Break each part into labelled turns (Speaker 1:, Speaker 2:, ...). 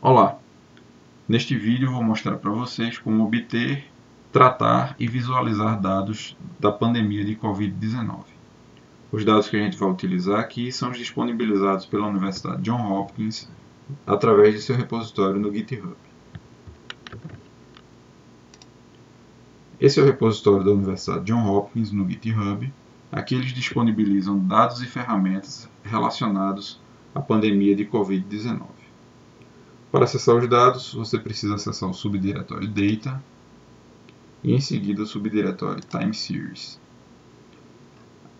Speaker 1: Olá, neste vídeo eu vou mostrar para vocês como obter, tratar e visualizar dados da pandemia de Covid-19. Os dados que a gente vai utilizar aqui são os disponibilizados pela Universidade Johns Hopkins através de seu repositório no GitHub. Esse é o repositório da Universidade Johns Hopkins no GitHub. Aqui eles disponibilizam dados e ferramentas relacionados à pandemia de Covid-19. Para acessar os dados, você precisa acessar o subdiretório Data e em seguida o subdiretório Time Series.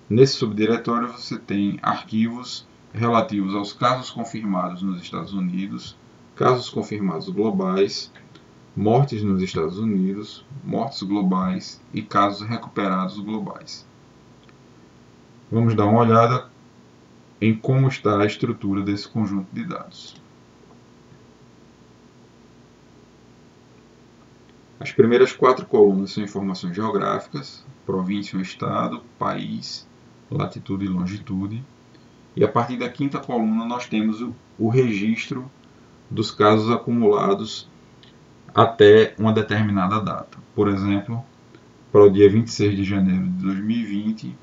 Speaker 1: Nesse subdiretório você tem arquivos relativos aos casos confirmados nos Estados Unidos, casos confirmados globais, mortes nos Estados Unidos, mortes globais e casos recuperados globais. Vamos dar uma olhada em como está a estrutura desse conjunto de dados. As primeiras 4 colunas são informações geográficas, província ou estado, país, latitude e longitude. E a partir da 5ª coluna nós temos o registro dos casos acumulados até uma determinada data. Por exemplo, para o dia 26 de janeiro de 2020,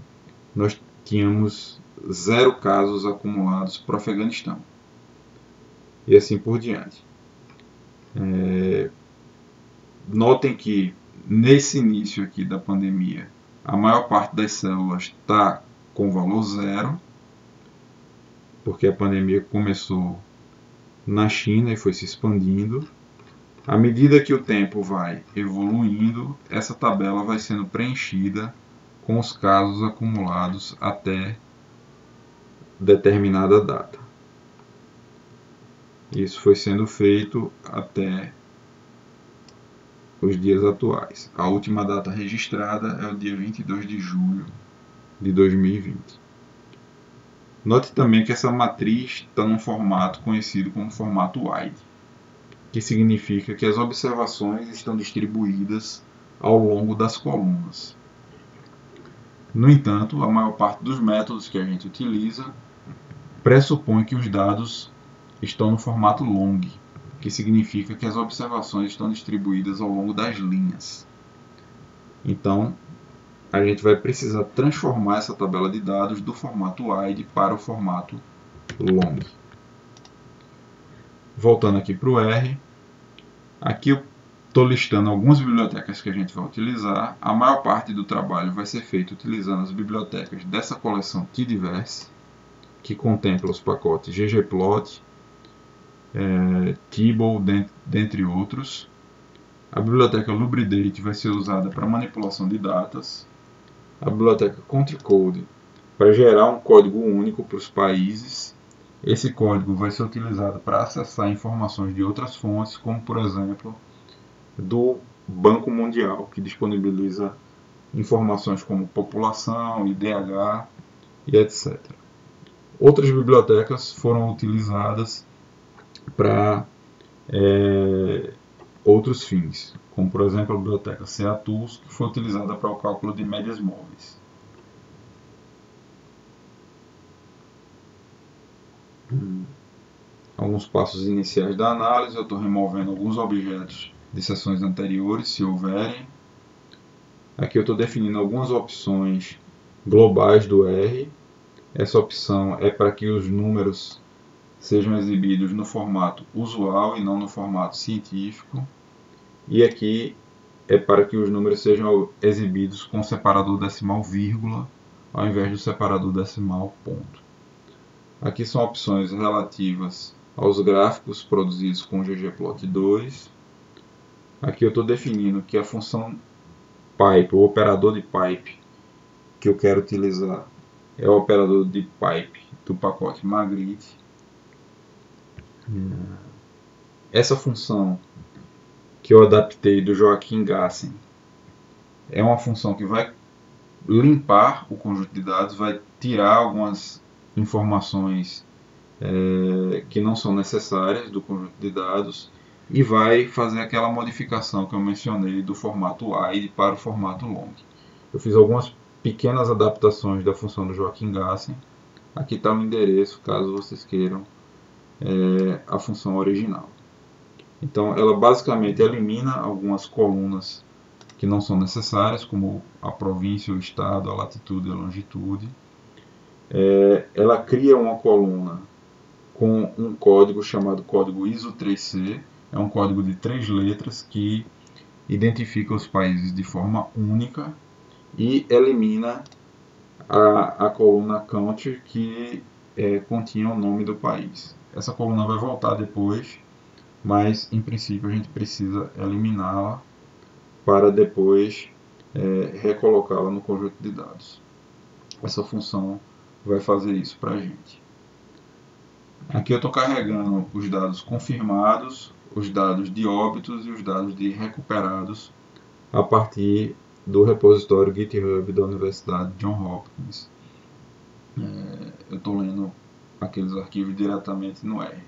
Speaker 1: nós tínhamos 0 casos acumulados para o Afeganistão. E assim por diante. Notem que nesse início aqui da pandemia, a maior parte das células está com valor 0, porque a pandemia começou na China e foi se expandindo. À medida que o tempo vai evoluindo, essa tabela vai sendo preenchida com os casos acumulados até determinada data. Isso foi sendo feito até os dias atuais. A última data registrada é o dia 22 de julho de 2020. Note também que essa matriz está num formato conhecido como formato wide, que significa que as observações estão distribuídas ao longo das colunas. No entanto, a maior parte dos métodos que a gente utiliza pressupõe que os dados estão no formato long, que significa que as observações estão distribuídas ao longo das linhas. Então, a gente vai precisar transformar essa tabela de dados do formato wide para o formato long. Voltando aqui para o R, aqui eu estou listando algumas bibliotecas que a gente vai utilizar. A maior parte do trabalho vai ser feito utilizando as bibliotecas dessa coleção tdiverse, que contempla os pacotes ggplot, Tibble, dentre outros. A biblioteca Lubridate vai ser usada para manipulação de datas. A biblioteca CountryCode para gerar um código único para os países. Esse código vai ser utilizado para acessar informações de outras fontes, como por exemplo do Banco Mundial, que disponibiliza informações como população, IDH e etc. Outras bibliotecas foram utilizadas para outros fins, como por exemplo a biblioteca CATools, que foi utilizada para o cálculo de médias móveis. Alguns passos iniciais da análise: eu estou removendo alguns objetos de sessões anteriores, se houverem. Aqui eu estou definindo algumas opções globais do R. Essa opção é para que os números sejam exibidos no formato usual e não no formato científico. E aqui é para que os números sejam exibidos com separador decimal vírgula, ao invés do separador decimal ponto. Aqui são opções relativas aos gráficos produzidos com ggplot2. Aqui eu estou definindo que a função pipe, o operador de pipe que eu quero utilizar, é o operador de pipe do pacote Magritte. Essa função que eu adaptei do Joaquim Gassen é uma função que vai limpar o conjunto de dados, vai tirar algumas informações que não são necessárias do conjunto de dados e vai fazer aquela modificação que eu mencionei do formato wide para o formato long. Eu fiz algumas pequenas adaptações da função do Joaquim Gassen. Aqui está o endereço, caso vocês queiram a função original. Então ela basicamente elimina algumas colunas que não são necessárias, como a província, o estado, a latitude e a longitude. Ela cria uma coluna com um código chamado código ISO3C. É um código de 3 letras que identifica os países de forma única e elimina a coluna country que continha o nome do país. Essa coluna vai voltar depois, mas em princípio a gente precisa eliminá-la para depois recolocá-la no conjunto de dados. Essa função vai fazer isso para a gente. Aqui eu estou carregando os dados confirmados, os dados de óbitos e os dados de recuperados a partir do repositório GitHub da Universidade Johns Hopkins. Eu estou lendo aqueles arquivos diretamente no R.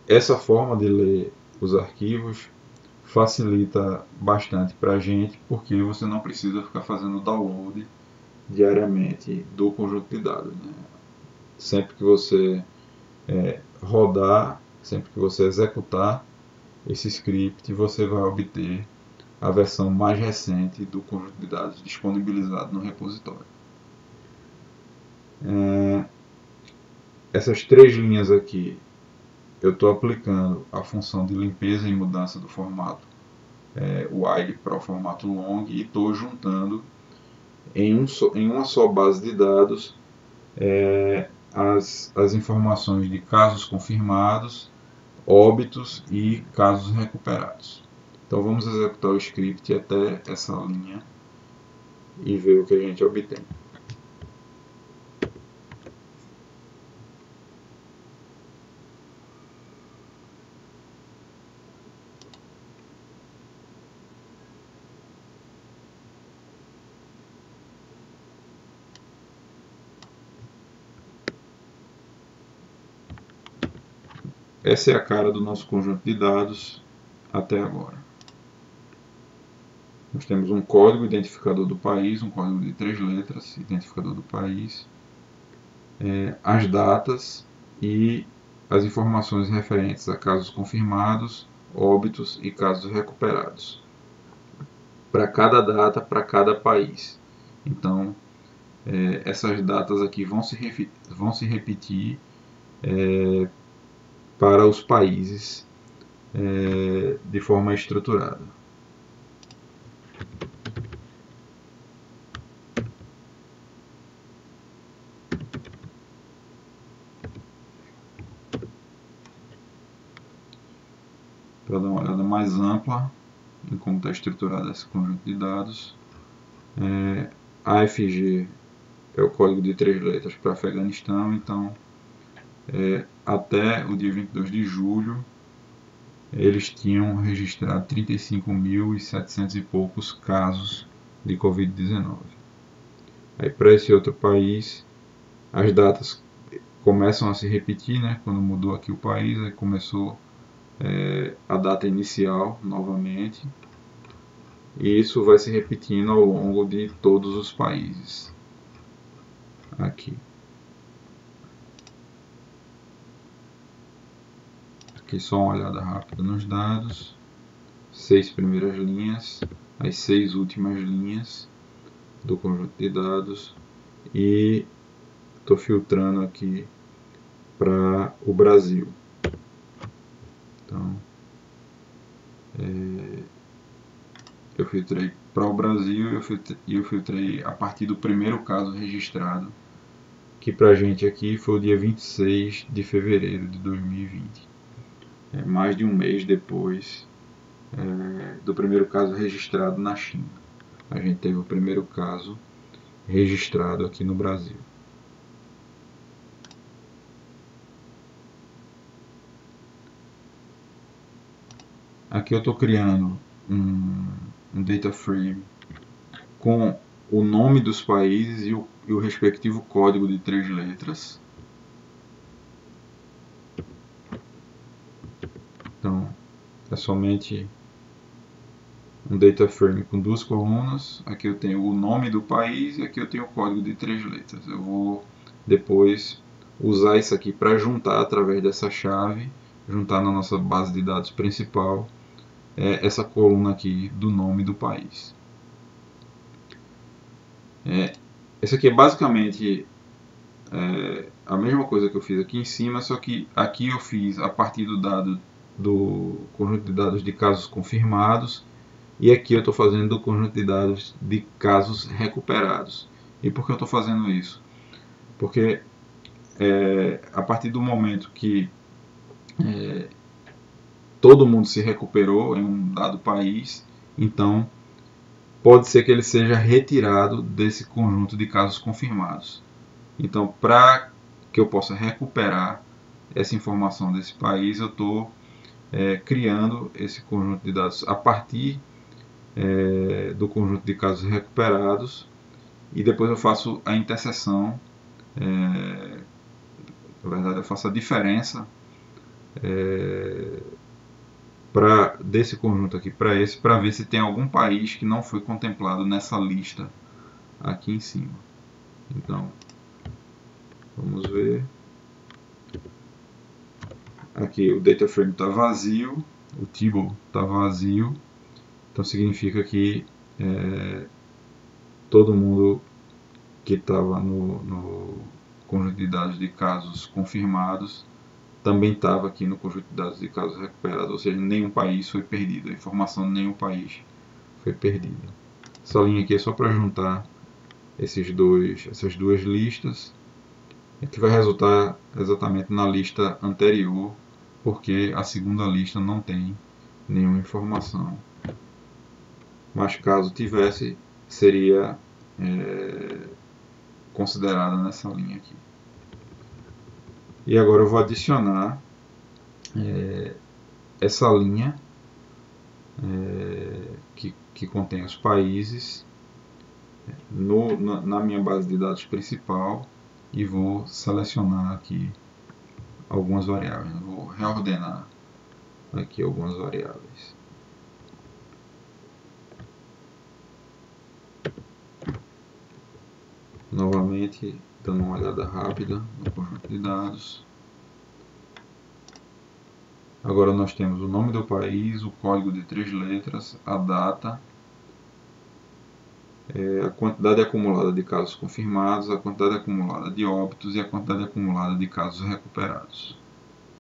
Speaker 1: Essa forma de ler os arquivos facilita bastante para a gente, porque você não precisa ficar fazendo download diariamente do conjunto de dados. Sempre que você rodar, sempre que você executar esse script, você vai obter a versão mais recente do conjunto de dados disponibilizado no repositório. Essas 3 linhas aqui, eu estou aplicando a função de limpeza e mudança do formato wide para o formato long e estou juntando em uma só base de dados as informações de casos confirmados, óbitos e casos recuperados. Então vamos executar o script até essa linha e ver o que a gente obtém. Essa é a cara do nosso conjunto de dados até agora. Nós temos um código identificador do país, um código de 3 letras, identificador do país, as datas e as informações referentes a casos confirmados, óbitos e casos recuperados. Para cada data, para cada país. Então, essas datas aqui vão se repetir para os países de forma estruturada. Para dar uma olhada mais ampla em como está estruturado esse conjunto de dados, AFG é o código de 3 letras para Afeganistão, então até o dia 22 de julho eles tinham registrado 35.700 e poucos casos de Covid-19. Aí para esse outro país as datas começam a se repetir, né? Quando mudou aqui o país, aí começou a data inicial novamente, e isso vai se repetindo ao longo de todos os países. Aqui só uma olhada rápida nos dados, 6 primeiras linhas, as 6 últimas linhas do conjunto de dados, e estou filtrando aqui para o Brasil. Então, eu filtrei para o Brasil e eu filtrei a partir do primeiro caso registrado, que para a gente aqui foi o dia 26 de fevereiro de 2020. Mais de um mês depois do primeiro caso registrado na China. A gente teve o primeiro caso registrado aqui no Brasil. Aqui eu estou criando um data frame com o nome dos países e o respectivo código de 3 letras. Então, é somente um data frame com 2 colunas. Aqui eu tenho o nome do país e aqui eu tenho o código de 3 letras. Eu vou depois usar isso aqui para juntar através dessa chave, juntar na nossa base de dados principal, essa coluna aqui do nome do país. Esse aqui é basicamente a mesma coisa que eu fiz aqui em cima, só que aqui eu fiz a partir do conjunto de dados de casos confirmados, e aqui eu estou fazendo do conjunto de dados de casos recuperados. E por que eu estou fazendo isso? Porque a partir do momento que todo mundo se recuperou em um dado país, então pode ser que ele seja retirado desse conjunto de casos confirmados. Então, para que eu possa recuperar essa informação desse país, eu estou criando esse conjunto de dados a partir do conjunto de casos recuperados, e depois eu faço a interseção, na verdade eu faço a diferença desse conjunto aqui para esse, para ver se tem algum país que não foi contemplado nessa lista aqui em cima. Então, vamos ver. Aqui o data frame está vazio, o table está vazio, então significa que todo mundo que estava no conjunto de dados de casos confirmados também estava aqui no conjunto de dados de casos recuperados, ou seja, nenhum país foi perdido, a informação de nenhum país foi perdida. Essa linha aqui é só para juntar essas duas listas, que vai resultar exatamente na lista anterior, porque a segunda lista não tem nenhuma informação. Mas caso tivesse, seria considerada nessa linha aqui. E agora eu vou adicionar essa linha que contém os países na minha base de dados principal, e vou selecionar aqui algumas variáveis. Vou reordenar aqui algumas variáveis. Novamente, dando uma olhada rápida no conjunto de dados. Agora nós temos o nome do país, o código de 3 letras, a data, a quantidade acumulada de casos confirmados, a quantidade acumulada de óbitos e a quantidade acumulada de casos recuperados.